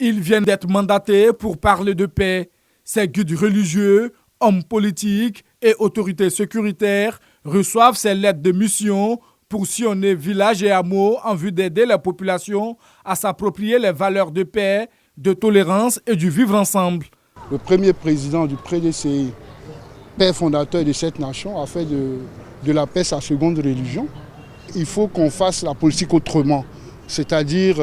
Ils viennent d'être mandatés pour parler de paix. Ces guides religieux, hommes politiques et autorités sécuritaires reçoivent ces lettres de mission pour sillonner villages et hameaux en vue d'aider la population à s'approprier les valeurs de paix, de tolérance et du vivre ensemble. Le premier président du PDCI, père fondateur de cette nation, a fait de la paix sa seconde religion. Il faut qu'on fasse la politique autrement, c'est-à-dire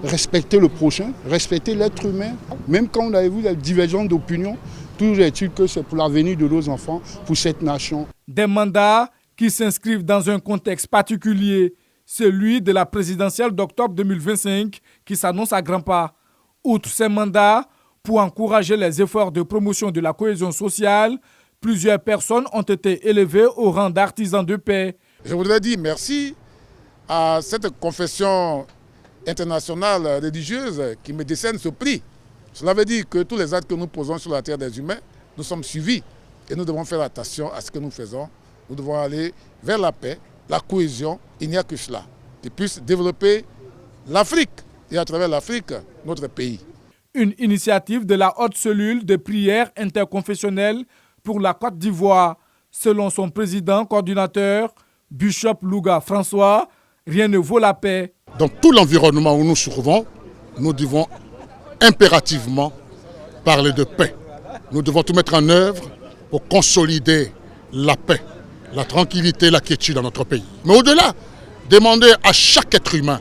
respecter le prochain, respecter l'être humain. Même quand on a vu la divergence d'opinion, toujours est-il que c'est pour l'avenir de nos enfants, pour cette nation. Des mandats qui s'inscrivent dans un contexte particulier, celui de la présidentielle d'octobre 2025 qui s'annonce à grands pas. Outre ces mandats, pour encourager les efforts de promotion de la cohésion sociale, plusieurs personnes ont été élevées au rang d'artisans de paix. Je voudrais dire merci à cette confession internationale religieuse qui me décerne ce prix. Cela veut dire que tous les actes que nous posons sur la terre des humains, nous sommes suivis et nous devons faire attention à ce que nous faisons. Nous devons aller vers la paix, la cohésion, il n'y a que cela, qui puisse développer l'Afrique et à travers l'Afrique, notre pays. Une initiative de la haute cellule de prière interconfessionnelle pour la Côte d'Ivoire. Selon son président coordinateur, Bishop Louga François, rien ne vaut la paix. Dans tout l'environnement où nous nous trouvons, nous devons impérativement parler de paix. Nous devons tout mettre en œuvre pour consolider la paix, la tranquillité, la quiétude dans notre pays. Mais au-delà, demander à chaque être humain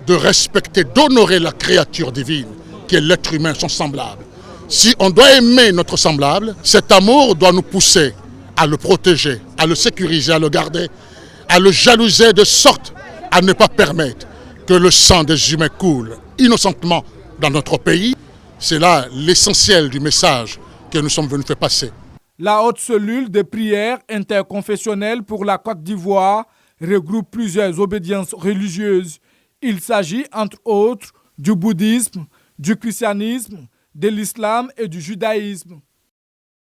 de respecter, d'honorer la créature divine qui est l'être humain, son semblable. Si on doit aimer notre semblable, cet amour doit nous pousser à le protéger, à le sécuriser, à le garder, à le jalouser de sorte à ne pas permettre que le sang des humains coule innocentement dans notre pays. C'est là l'essentiel du message que nous sommes venus faire passer. La haute cellule de prière interconfessionnelle pour la Côte d'Ivoire regroupe plusieurs obédiences religieuses. Il s'agit entre autres du bouddhisme, du christianisme, de l'islam et du judaïsme.